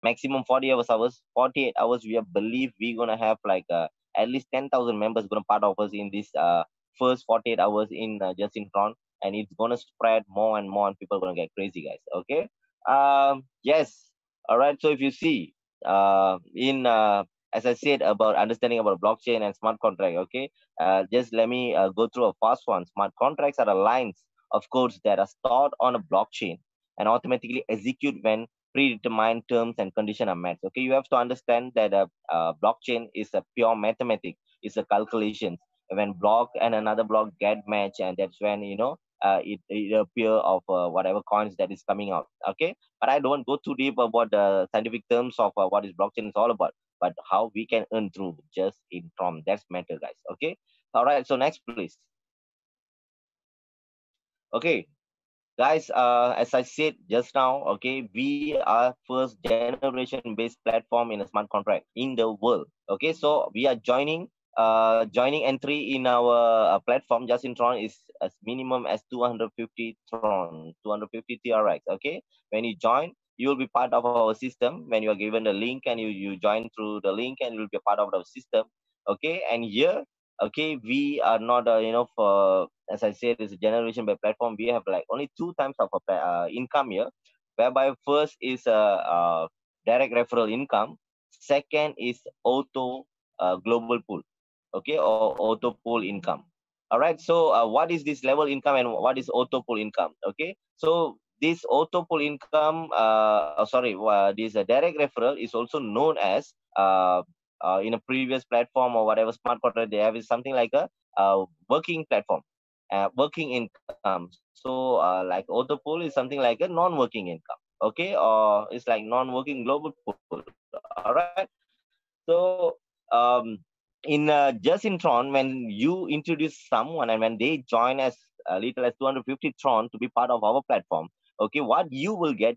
maximum 48 hours. We believe we're gonna have like at least 10,000 members gonna part of us in this first 48 hours in just in front, and it's gonna spread more and more, and people are gonna get crazy, guys. Okay. Yes. All right. So if you see in as I said about understanding about blockchain and smart contract, okay, just let me go through a fast one. Smart contracts are the lines of codes that are stored on a blockchain and automatically execute when predetermined terms and conditions are met. Okay, you have to understand that a blockchain is a pure mathematics, it's a calculation. When block and another block get matched, and that's when it appear of whatever coins that is coming out. Okay, but I don't go too deep about the scientific terms of what is blockchain is all about, but how we can earn through just in from that matter, guys. Okay, all right. So next, please. Okay, guys, as I said just now, okay, we are first generation based platform in a smart contract in the world. Okay, so we are joining entry in our platform just in Tron is as minimum as 250 Tron, 250 TRX. Okay, when you join, you will be part of our system when you are given the link, and you join through the link, and you will be a part of the system. Okay, and here, okay, we are not for, as I said, it's a generation by platform. We have like only two times of income here, whereby first is direct referral income, second is auto global pool, okay, or auto pool income. All right. So what is this level income and what is auto pool income? Okay. So this auto pool income, this direct referral is also known as in a previous platform or whatever smart contract they have is something like a working platform, working income. So like auto pool is something like a non-working income. Okay, or it's like non-working global pool. All right. So in just in Tron, when you introduce someone and when they join as little as 250 Tron to be part of our platform, okay, what you will get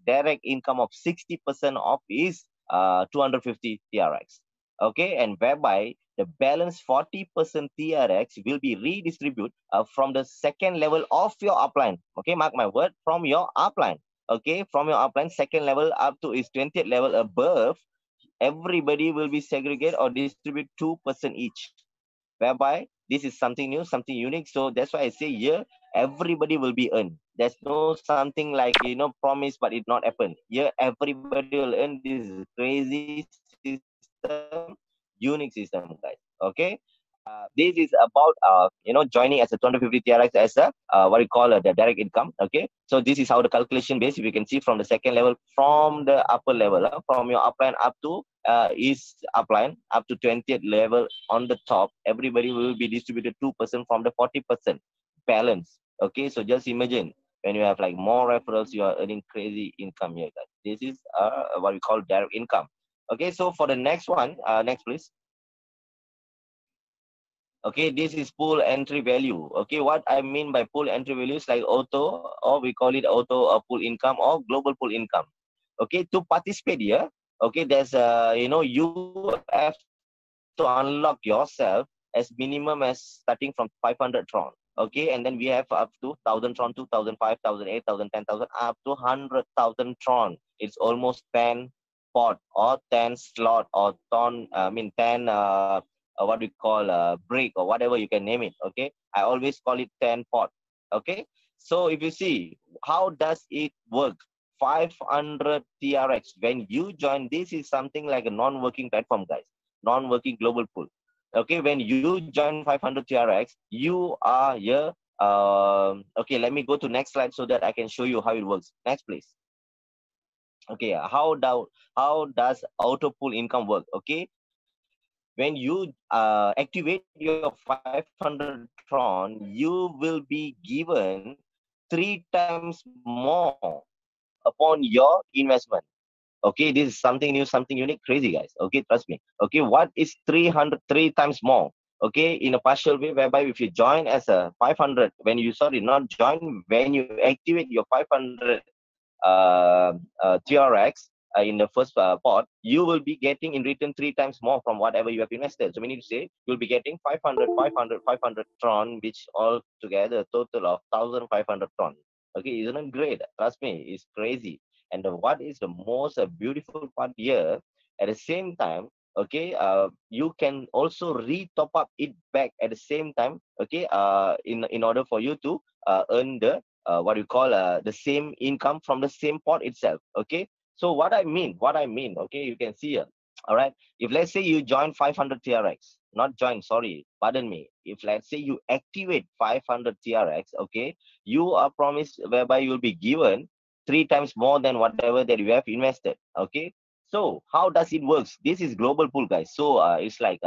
direct income of 60% of his 250 TRX. Okay, and whereby the balance 40% TRX will be redistributed from the second level of your upline. Okay, mark my word, from your upline. Okay, from your upline, second level up to its 20th level above, everybody will be segregated or distribute 2% each, whereby this is something new, something unique. So that's why I say here, everybody will be earned. There's no something like promise but it not happen here. Everybody will earn. This is crazy system, unique system, guys. Okay. This is about joining as a 250 TRX as a what you call the direct income. Okay, so this is how the calculation base. If you can see from the second level, from the upper level, from your upline up to is upline up to 20th level on the top, everybody will be distributed 2% from the 40% balance. Okay, so just imagine when you have like more referrals, you are earning crazy income here, guys. This is what we call direct income. Okay, so for the next one, next please. Okay, this is pool entry value. Okay, what I mean by pool entry value is like auto, or we call it auto pool income or global pool income. Okay, to participate here, okay, there's you have to unlock yourself as minimum as starting from 500 Tron. Okay, and then we have up to 1,000 Tron, 2,000, 5,000, 8,000, 10,000, up to 100,000 Tron. It's almost 10 pot or 10 slot or 10 what we call brick or whatever you can name it. Okay, I always call it 10 pot. Okay, so if you see how does it work, 500 TRX when you join, this is something like a non-working platform, guys, non-working global pool. Okay, when you join 500 TRX, you are here. Okay, let me go to next slide so that I can show you how it works. Next, please. Okay, how does auto pool income work? Okay, when you activate your 500 Tron, you will be given 3 times more upon your investment. Okay, this is something new, something unique, crazy, guys. Okay, trust me. Okay, what is 303 times more? Okay, in a partial way, whereby if you join as a 500, when you, sorry, not join, when you activate your 500 TRX in the first pot, you will be getting in return 3 times more from whatever you have invested. So we need to say you'll be getting 500, 500, 500 Tron, which all together total of 1,500 Tron. Okay, isn't it great? Trust me, it's crazy. And what is the most beautiful part here? At the same time, okay, you can also re-top up it back at the same time, okay, in order for you to earn the what you call the same income from the same pot itself. Okay, so what I mean, okay, you can see here. All right, if let's say you join 500 TRX, not join, sorry, pardon me. If let's say you activate 500 TRX, okay, you are promised whereby you'll be given three times more than whatever that you have invested. Okay, so how does it works? This is global pool, guys. So it's like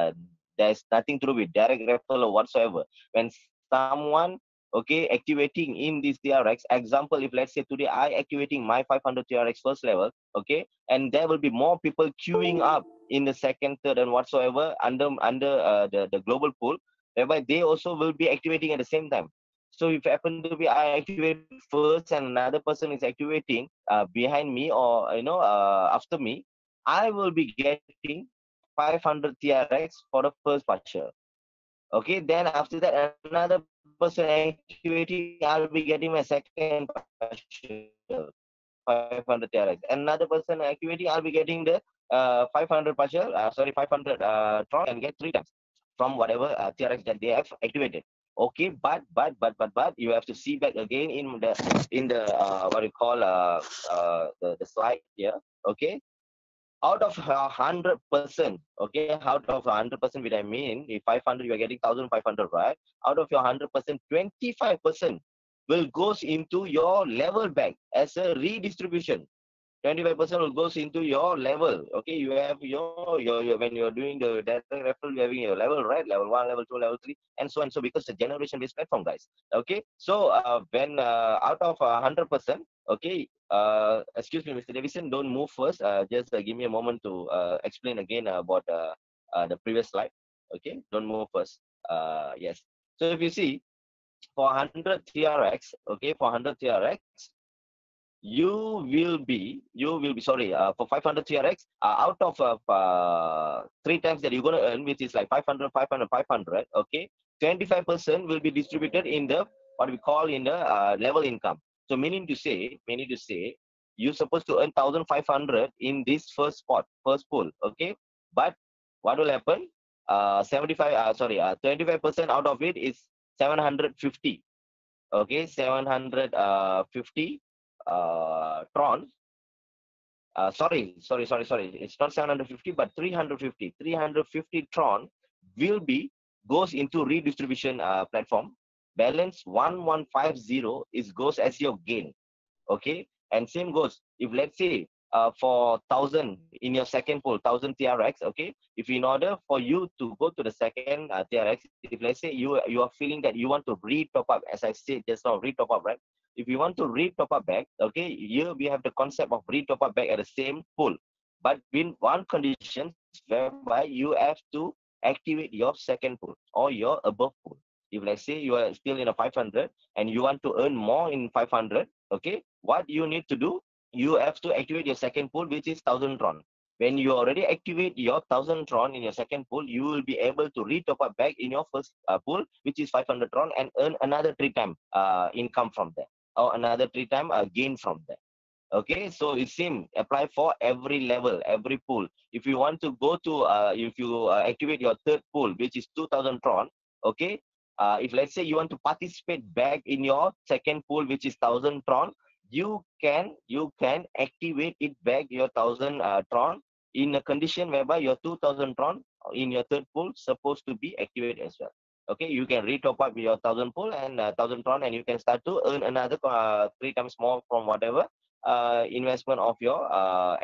there's nothing to do with direct referral or whatsoever. When someone, okay, activating in this TRX, example, if let's say today I activating my 500 TRX first level, okay, and there will be more people queuing up in the second, third, and whatsoever under the global pool, whereby they also will be activating at the same time. So if happen to be I activate first and another person is activating behind me or after me, I will be getting 500 TRX for the first partial. Okay, then after that another person activating, I'll be getting my second partial, 500 TRX. Another person activating, I'll be getting the 500 partial, 500 Tron, and get three times from whatever TRX that they have activated. Okay, but you have to see back again in the what you call the slide here. Okay, out of 100%, okay, out of 100%, which I mean, if 500 you are getting 1,500, right? Out of your 100%, 25% will goes into your level bank as a redistribution. 25% will goes into your level. Okay, you have your when you're doing the direct referral, you're having your level, right? Level 1, level 2, level 3, and so and so, because the generation based platform, guys. Okay, so when out of 100%, okay, excuse me, Mr. Davison, don't move first. Just give me a moment to explain again about the previous slide. Okay, don't move first. Yes. So if you see, for 100 TRX, okay, for 100 TRX, you will be sorry, for 500 TRX, out of three times that you're going to earn, which is like 500, 500, 500, okay, 25% will be distributed in the what we call in the level income. So meaning to say you're supposed to earn 1,500 in this first spot, first pool. Okay, but what will happen? 25% out of it is 750. Okay, 750 Tron. Sorry. It's not 750, but 350. 350 Tron will be goes into redistribution platform. Balance 1150 is goes as your gain. Okay, and same goes if let's say for 1,000 in your second pool, 1,000 TRX. Okay, if in order for you to go to the second TRX, if let's say you are feeling that you want to re-top up, as I said just now, re-top up, right? If you want to re-top up back, okay, here we have the concept of re-top up back at the same pool, but in one condition whereby you have to activate your second pool or your above pool. If let's say you are still in a 500 and you want to earn more in 500, okay, what you need to do, you have to activate your second pool, which is 1,000 Tron. When you already activate your 1,000 Tron in your second pool, you will be able to re-top up back in your first pool, which is 500 Tron, and earn another three time income from there, or another three time gain from there. Okay, so it same apply for every level, every pool. If you want to go to if you activate your third pool, which is 2,000 Tron, okay, if let's say you want to participate back in your second pool, which is 1,000 Tron, you can activate it back your 1,000 Tron, in a condition whereby your 2,000 Tron in your third pool supposed to be activated as well. Okay, you can re-top up your 1,000 pool and 1,000 Tron, and you can start to earn another three times more from whatever investment of your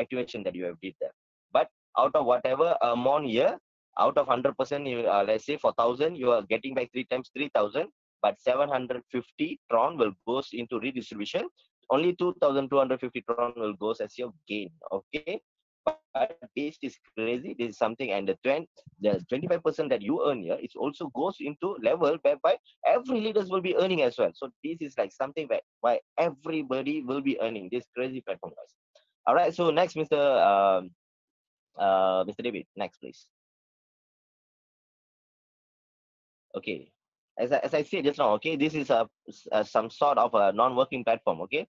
activation that you have did there. But out of whatever amount here, out of 100%, you let's say for 1,000, you are getting back three times 3,000, but 750 Tron will goes into redistribution. Only 2,250 Tron will goes as your gain. Okay, but this is crazy. This is something, and the 25% that you earn here, it also goes into level whereby every leaders will be earning as well. So this is like something that why everybody will be earning this crazy platform, guys. All right, so next, Mr. David, next please. Okay, as I said just now, okay, this is some sort of a non-working platform. Okay,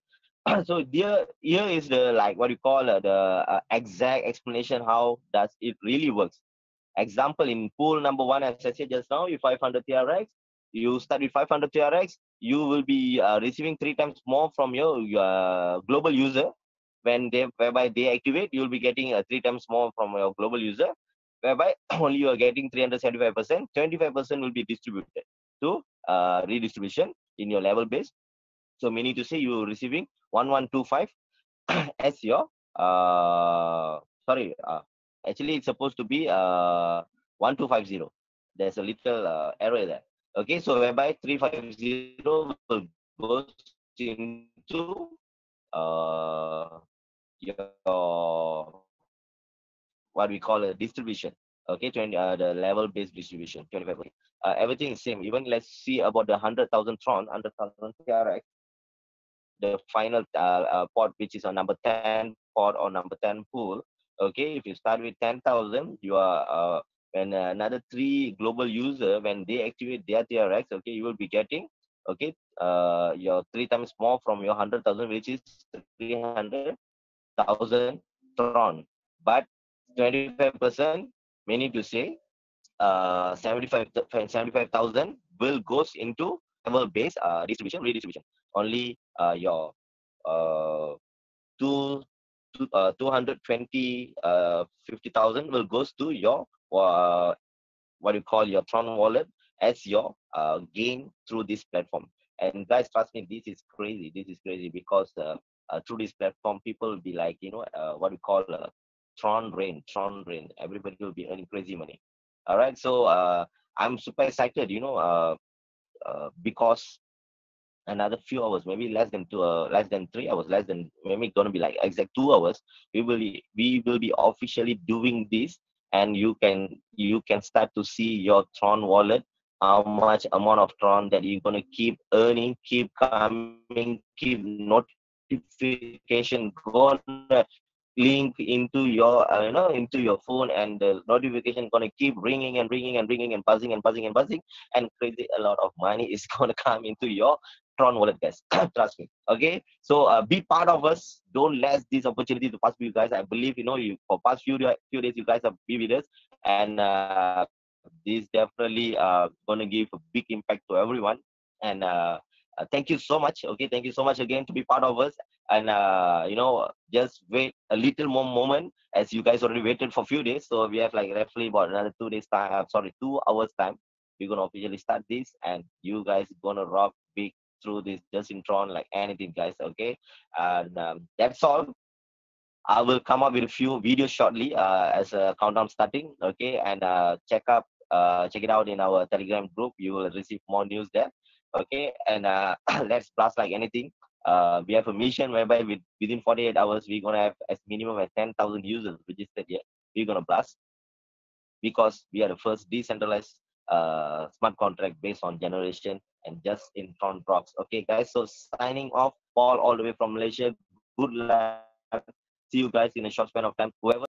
So here is the like what you call the exact explanation how does it really works. Example, in pool number one, as I said just now, you 500 TRX, you start with 500 TRX, you will be receiving 3 times more from your global user. Whereby they activate, you'll be getting 3 times more from your global user, whereby only you are getting 375%. 25% will be distributed to redistribution in your level base. So meaning to say you receiving 1125 as your sorry, actually it's supposed to be 1250. There's a little error there. Okay, so whereby 350 will goes into your what we call a distribution. Okay, 20 the level based distribution 25%. Everything is same. Even let's see about the 100,000 Tron, 100,000 TRX, the final pot, which is on number 10 pot or number 10 pool. Okay, if you start with 10,000, you are when another 3 global user, when they activate their TRX, okay, you will be getting, okay, your 3 times more from your 100,000, which is 300,000 Tron. But 25%, meaning to say 75,000 will goes into level based distribution redistribution. Only your uh, two, 220 50,000 will goes to your what you call your Tron wallet as your gain through this platform. And guys, trust me, this is crazy. This is crazy because through this platform, people will be like, what we call Tron rain, Tron rain. Everybody will be earning crazy money. All right, so I'm super excited, because another few hours, maybe less than less than 3 hours, less than maybe gonna be like exact 2 hours. We will be officially doing this, and you can start to see your Tron wallet, how much amount of Tron that you're gonna keep earning, keep coming, keep notification gonna link into your into your phone, and the notification gonna keep ringing and ringing and ringing and ringing and buzzing and buzzing and buzzing, and crazy a lot of money is gonna come into your Tron wallet, guys. Trust me. Okay, so be part of us. Don't let this opportunity to pass you guys. I believe you for past few days you guys have been with us, and this definitely gonna give a big impact to everyone. And thank you so much. Okay, thank you so much again to be part of us. And just wait a little more moment, as you guys already waited for a few days. So we have like roughly about another 2 days time. Sorry, 2 hours time. We're gonna officially start this, and you guys gonna rock big through this just in Tron like anything, guys. Okay, and that's all. I will come up with a few videos shortly as a countdown starting. Okay, and check it out in our Telegram group. You will receive more news there. Okay, and let's blast like anything. We have a mission whereby within 48 hours we're gonna have as minimum as 10,000 users registered yet. We're gonna blast because we are the first decentralized smart contract based on generation and just in Tron Rocks. Okay, guys. So signing off, Paul, all the way from Malaysia. Good luck. See you guys in a short span of time. Whoever